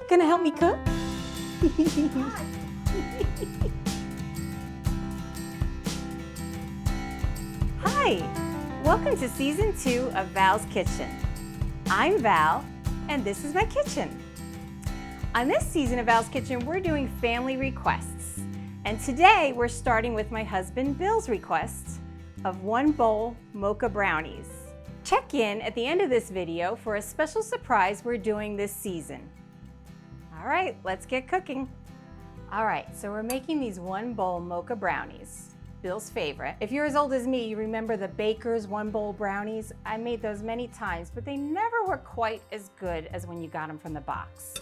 Gonna help me cook? Hi, welcome to season 2 of Val's Kitchen. I'm Val, and this is my kitchen. On this season of Val's Kitchen, we're doing family requests. And today we're starting with my husband Bill's request of 1 bowl mocha brownies. Check in at the end of this video for a special surprise we're doing this season. All right, let's get cooking. All right, so we're making these 1 bowl mocha brownies, Bill's favorite. If you're as old as me, you remember the Baker's 1 bowl brownies? I made those many times, but they never were quite as good as when you got them from the box.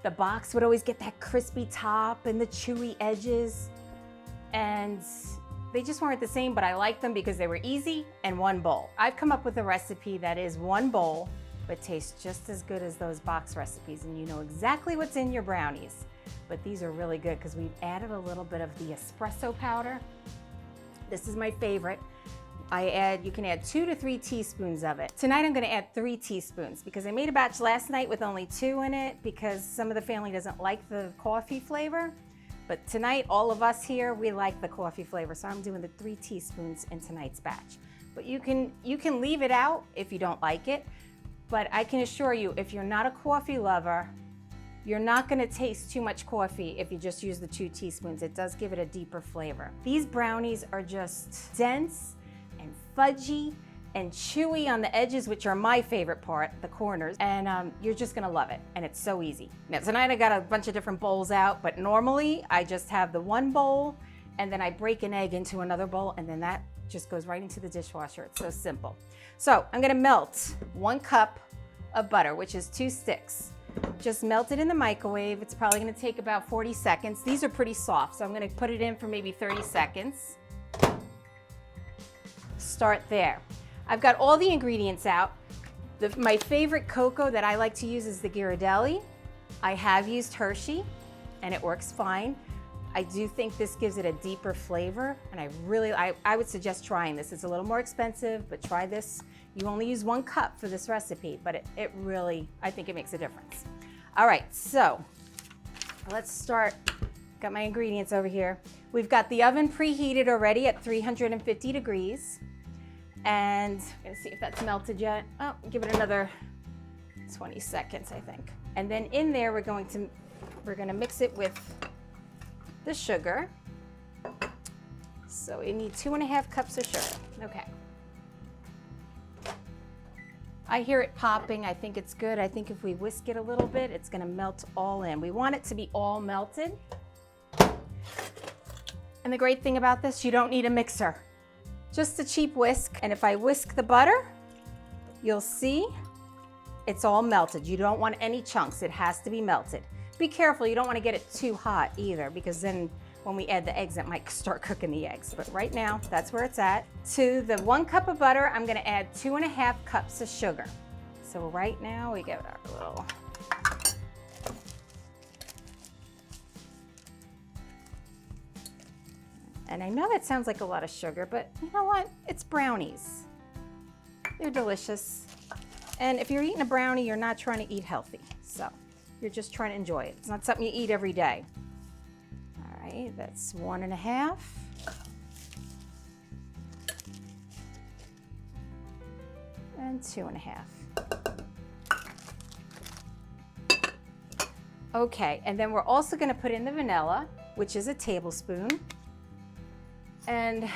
The box would always get that crispy top and the chewy edges, and they just weren't the same, but I liked them because they were easy and 1 bowl. I've come up with a recipe that is 1 bowl, but tastes just as good as those box recipes, and you know exactly what's in your brownies. But these are really good because we've added a little bit of the espresso powder. This is my favorite. You can add 2 to 3 teaspoons of it. Tonight I'm gonna add 3 teaspoons because I made a batch last night with only 2 in it because some of the family doesn't like the coffee flavor. But tonight, all of us here, we like the coffee flavor, so I'm doing the 3 teaspoons in tonight's batch. But you can leave it out if you don't like it. But I can assure you, if you're not a coffee lover, you're not gonna taste too much coffee if you just use the 2 teaspoons. It does give it a deeper flavor. These brownies are just dense and fudgy and chewy on the edges, which are my favorite part, the corners, and you're just gonna love it, and it's so easy. Now tonight I got a bunch of different bowls out, but normally I just have the 1 bowl, and then I break an egg into another bowl, and then that just goes right into the dishwasher. It's so simple. So I'm gonna melt 1 cup of butter, which is 2 sticks. Just melt it in the microwave. It's probably gonna take about 40 seconds. These are pretty soft, so I'm gonna put it in for maybe 30 seconds. Start there. I've got all the ingredients out. My favorite cocoa that I like to use is the Ghirardelli. I have used Hershey, and it works fine. I do think this gives it a deeper flavor, and I would suggest trying this. It's a little more expensive, but try this. You only use 1 cup for this recipe, but it really, I think it makes a difference. All right, so let's start. Got my ingredients over here. We've got the oven preheated already at 350 degrees. And I'm gonna see if that's melted yet. Oh, give it another 20 seconds, I think. And then in there, we're gonna mix it with the sugar. So we need 2.5 cups of sugar. Okay. I hear it popping. I think it's good. I think if we whisk it a little bit, it's gonna melt all in. We want it to be all melted. And the great thing about this, you don't need a mixer. Just a cheap whisk. And if I whisk the butter, you'll see it's all melted. You don't want any chunks. It has to be melted. Be careful, you don't want to get it too hot either, because then when we add the eggs, it might start cooking the eggs. But right now, that's where it's at. To the 1 cup of butter, I'm gonna add 2.5 cups of sugar. So right now, we give it our little... And I know that sounds like a lot of sugar, but you know what? It's brownies. They're delicious. And if you're eating a brownie, you're not trying to eat healthy. So you're just trying to enjoy it. It's not something you eat every day. All right, that's 1.5. And 2.5. Okay, and then we're also gonna put in the vanilla, which is a tablespoon. And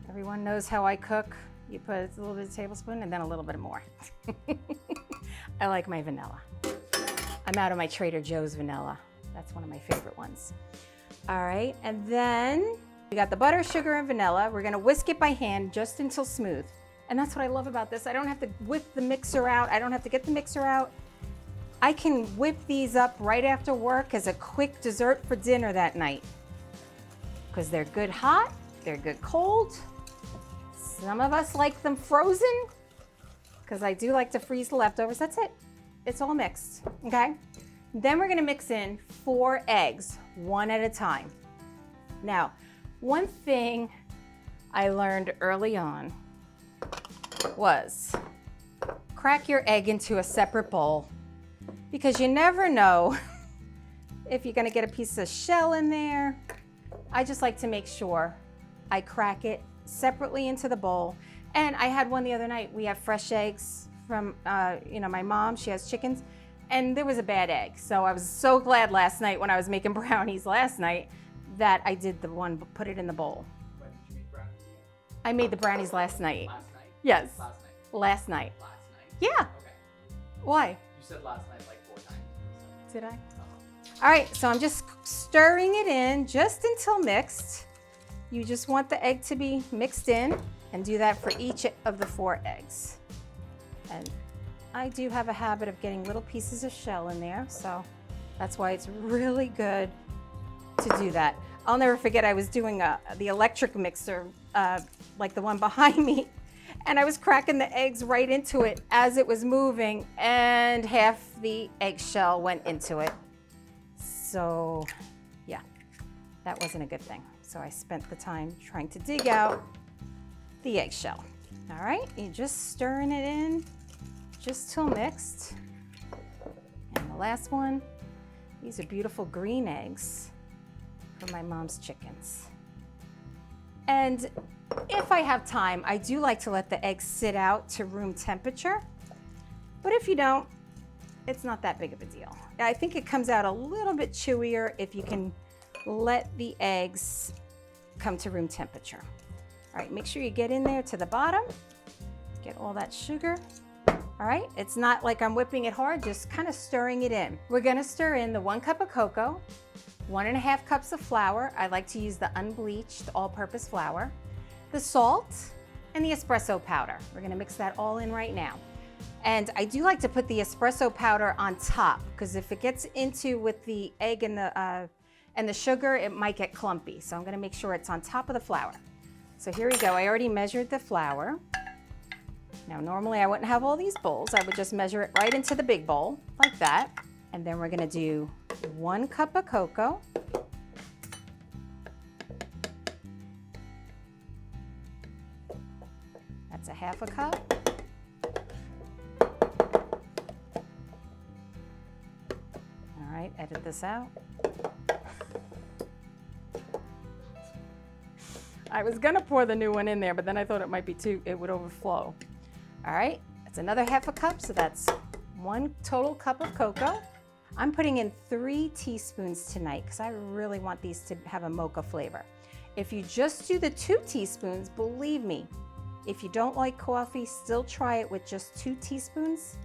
everyone knows how I cook. You put a little bit of tablespoon and then a little bit more. I like my vanilla. I'm out of my Trader Joe's vanilla. That's one of my favorite ones. All right, and then we got the butter, sugar, and vanilla. We're gonna whisk it by hand just until smooth. And that's what I love about this. I don't have to whip the mixer out. I don't have to get the mixer out. I can whip these up right after work as a quick dessert for dinner that night. Because they're good hot, they're good cold. Some of us like them frozen, because I do like to freeze the leftovers. That's it. It's all mixed, okay? Then we're gonna mix in 4 eggs, 1 at a time. Now, one thing I learned early on was crack your egg into a separate bowl because you never know if you're gonna get a piece of shell in there. I just like to make sure I crack it separately into the bowl. And I had one the other night. We have fresh eggs from, my mom, she has chickens, and there was a bad egg. So I was so glad last night when I was making brownies last night that I did the one, put it in the bowl. When did you make brownies? I made the brownies last night. Last night? Yes. Last night? Last night. Last night? Yeah. Okay. Why? You said last night like 4 times. So. Did I? All right, so I'm just stirring it in just until mixed. You just want the egg to be mixed in, and do that for each of the 4 eggs. And I do have a habit of getting little pieces of shell in there, so that's why it's really good to do that. I'll never forget, I was doing the electric mixer, like the one behind me, and I was cracking the eggs right into it as it was moving, and half the eggshell went into it. So yeah, that wasn't a good thing. So I spent the time trying to dig out the eggshell. All right, you're just stirring it in just till mixed. And the last one, these are beautiful green eggs from my mom's chickens. And if I have time, I do like to let the eggs sit out to room temperature. But if you don't, it's not that big of a deal. I think it comes out a little bit chewier if you can let the eggs come to room temperature. All right, make sure you get in there to the bottom, get all that sugar. All right, it's not like I'm whipping it hard, just kind of stirring it in. We're gonna stir in the 1 cup of cocoa, 1.5 cups of flour. I like to use the unbleached all-purpose flour, the salt, and the espresso powder. We're gonna mix that all in right now. And I do like to put the espresso powder on top, because if it gets into with the egg and the sugar, it might get clumpy. So I'm gonna make sure it's on top of the flour. So here we go, I already measured the flour. Now normally I wouldn't have all these bowls, I would just measure it right into the big bowl, like that. And then we're gonna do 1 cup of cocoa. That's a 1/2 cup. All right, edit this out. I was gonna pour the new one in there, but then I thought it might be it would overflow. All right, that's another 1/2 cup, so that's 1 total cup of cocoa. I'm putting in 3 teaspoons tonight because I really want these to have a mocha flavor. If you just do the 2 teaspoons, believe me, if you don't like coffee, still try it with just 2 teaspoons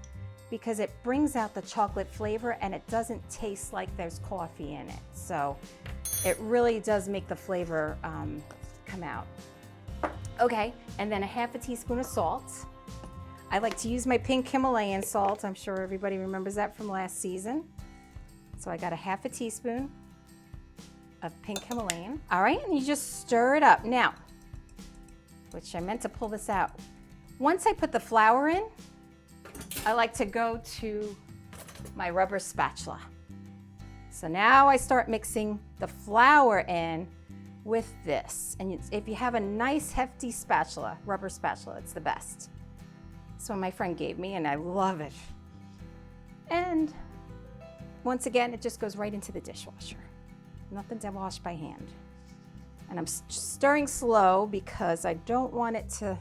because it brings out the chocolate flavor and it doesn't taste like there's coffee in it. So it really does make the flavor come out. Okay, and then a 1/2 teaspoon of salt. I like to use my pink Himalayan salt. I'm sure everybody remembers that from last season. So I got a 1/2 teaspoon of pink Himalayan. All right, and you just stir it up. Now, which I meant to pull this out. Once I put the flour in, I like to go to my rubber spatula. So now I start mixing the flour in with this. And if you have a nice hefty spatula, rubber spatula, it's the best. This one my friend gave me and I love it. And once again, it just goes right into the dishwasher. Nothing to wash by hand. And I'm stirring slow because I don't want it to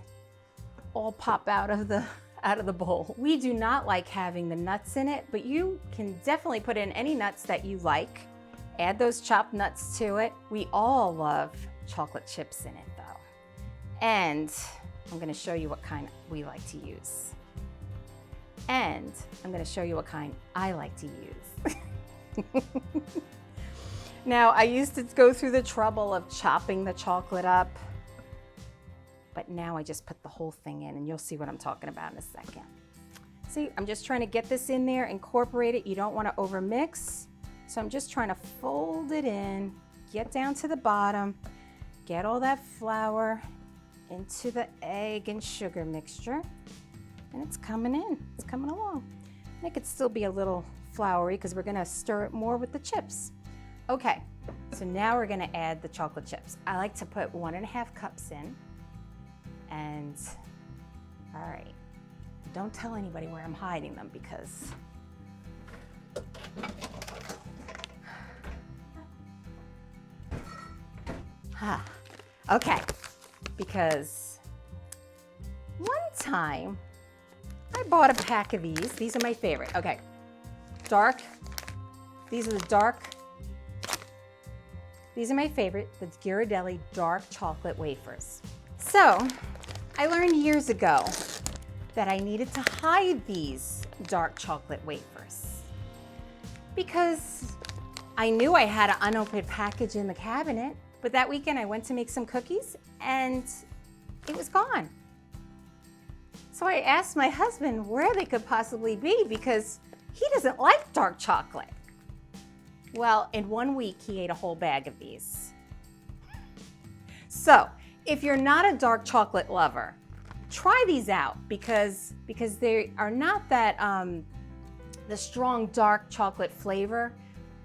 all pop out of the bowl. We do not like having the nuts in it, but you can definitely put in any nuts that you like. Add those chopped nuts to it. We all love chocolate chips in it though. And I'm gonna show you what kind we like to use. And I'm gonna show you what kind I like to use. Now, I used to go through the trouble of chopping the chocolate up, but now I just put the whole thing in and you'll see what I'm talking about in a second. See, I'm just trying to get this in there, incorporate it. You don't wanna overmix. So I'm just trying to fold it in, get down to the bottom, get all that flour into the egg and sugar mixture, and it's coming in, it's coming along. And it could still be a little floury because we're gonna stir it more with the chips. Okay, so now we're gonna add the chocolate chips. I like to put 1.5 cups in, and all right, don't tell anybody where I'm hiding them because Okay, because one time I bought a pack of these. These are my favorite. Okay, dark. These are the dark. These are my favorite, the Ghirardelli dark chocolate wafers. So I learned years ago that I needed to hide these dark chocolate wafers because I knew I had an unopened package in the cabinet, but that weekend I went to make some cookies and it was gone. So I asked my husband where they could possibly be because he doesn't like dark chocolate. Well, in 1 week, he ate a whole bag of these. So if you're not a dark chocolate lover, try these out because they are not that the strong dark chocolate flavor,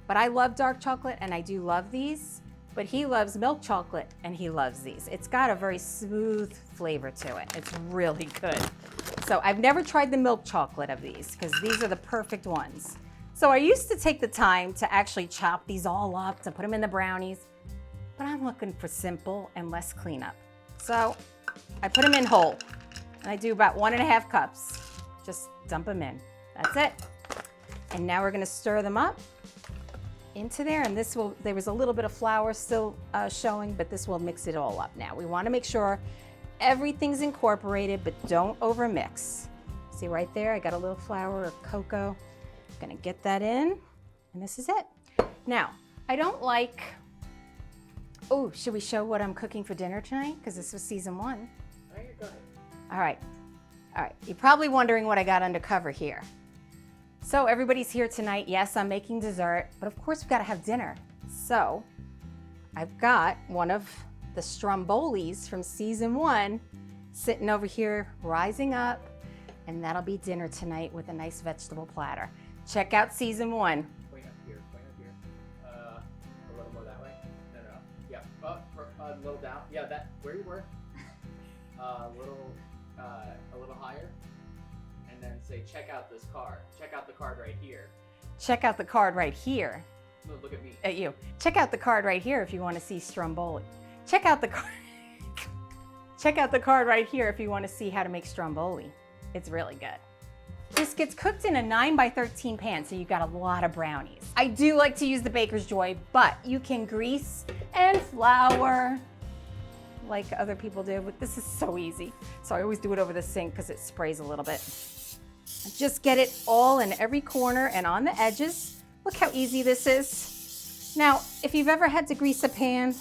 but I love dark chocolate and I do love these, but he loves milk chocolate and he loves these. It's got a very smooth flavor to it. It's really good. So I've never tried the milk chocolate of these because these are the perfect ones. So I used to take the time to actually chop these all up to put them in the brownies, but I'm looking for simple and less cleanup. So I put them in whole and I do about 1.5 cups. Just dump them in. That's it. And now we're gonna stir them up into there, and there was a little bit of flour still showing, but this will mix it all up now. We wanna make sure everything's incorporated, but don't overmix. See right there, I got a little flour or cocoa. I'm gonna get that in, and this is it. Now, I don't like, oh, should we show what I'm cooking for dinner tonight? Because this was season 1. Oh, you're good. All right. You're probably wondering what I got undercover here. So everybody's here tonight. Yes, I'm making dessert, but of course we've got to have dinner. So I've got one of the Strombolis from season 1 sitting over here, rising up, and that'll be dinner tonight with a nice vegetable platter. Check out season 1. Point up here, point up here. A little more that way. No. Yeah, a little down. Yeah, that, where you were. A little higher. And then say, check out this card. Check out the card right here. Check out the card right here. No, look at me. At you. Check out the card right here if you want to see Stromboli. Check out the card. Check out the card right here if you want to see how to make Stromboli. It's really good. This gets cooked in a 9x13 pan, so you've got a lot of brownies. I do like to use the Baker's Joy, but you can grease and flour like other people do, but this is so easy. So I always do it over the sink because it sprays a little bit. Just get it all in every corner and on the edges. Look how easy this is. Now, if you've ever had to grease a pan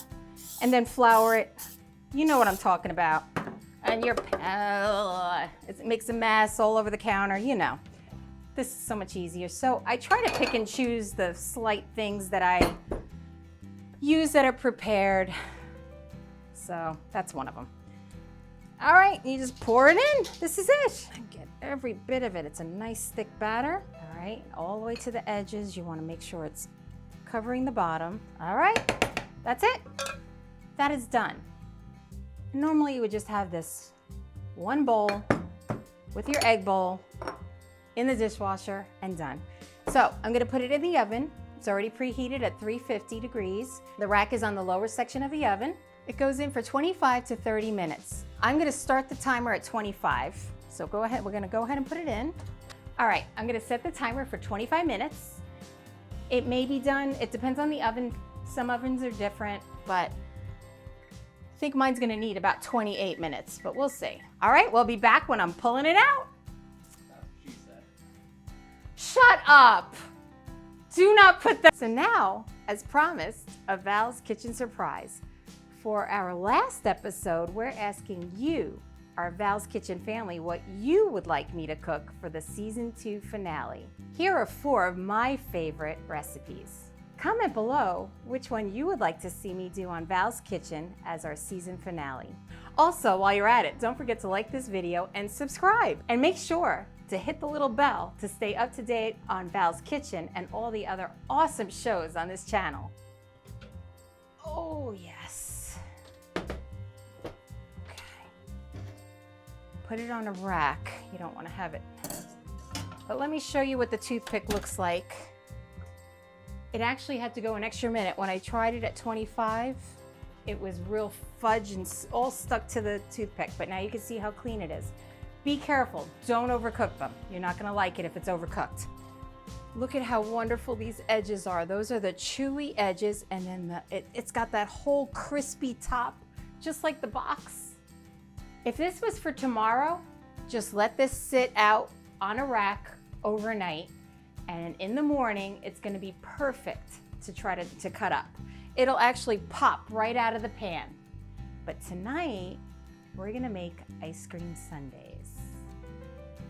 and then flour it, you know what I'm talking about. And it makes a mess all over the counter, you know. This is so much easier. So I try to pick and choose the slight things that I use that are prepared. So that's one of them. All right, you just pour it in. This is it. Get every bit of it. It's a nice thick batter. All right, all the way to the edges. You want to make sure it's covering the bottom. All right, that's it. That is done. Normally you would just have this one bowl with your egg bowl in the dishwasher and done. So I'm gonna put it in the oven. It's already preheated at 350 degrees. The rack is on the lower section of the oven. It goes in for 25 to 30 minutes. I'm gonna start the timer at 25. So go ahead, we're gonna go ahead and put it in. All right, I'm gonna set the timer for 25 minutes. It may be done, it depends on the oven. Some ovens are different, but I think mine's gonna need about 28 minutes, but we'll see. All right, we'll be back when I'm pulling it out. That's what she said. Shut up. Do not put that. So now, as promised, a Val's Kitchen surprise. For our last episode, we're asking you, our Val's Kitchen family, what you would like me to cook for the season 2 finale. Here are 4 of my favorite recipes. Comment below which one you would like to see me do on Val's Kitchen as our season finale. Also, while you're at it, don't forget to like this video and subscribe. And make sure to hit the little bell to stay up to date on Val's Kitchen and all the other awesome shows on this channel. Oh, yes. Okay. Put it on a rack. You don't want to have it. But let me show you what the toothpick looks like. It actually had to go an extra minute. When I tried it at 25, it was real fudge and all stuck to the toothpick, but now you can see how clean it is. Be careful, don't overcook them. You're not gonna like it if it's overcooked. Look at how wonderful these edges are. Those are the chewy edges, and then it's got that whole crispy top, just like the box. If this was for tomorrow, just let this sit out on a rack overnight, and in the morning, it's gonna be perfect to try to cut up. It'll actually pop right out of the pan. But tonight, we're gonna make ice cream sundaes.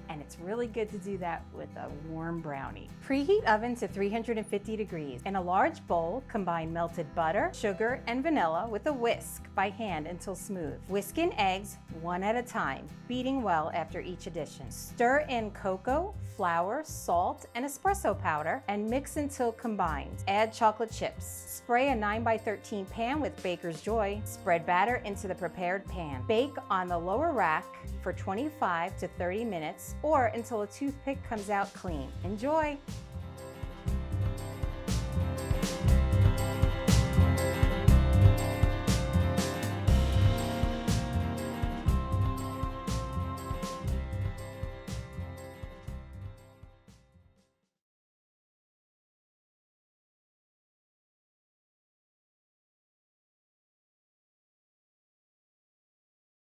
And it's really good to do that with a warm brownie. Preheat oven to 350 degrees. In a large bowl, combine melted butter, sugar, and vanilla with a whisk by hand until smooth. Whisk in eggs one at a time, beating well after each addition. Stir in cocoa, flour, salt, and espresso powder, and mix until combined. Add chocolate chips. Spray a 9x13 pan with Baker's Joy. Spread batter into the prepared pan. Bake on the lower rack for 25 to 30 minutes or until a toothpick comes out clean. Enjoy!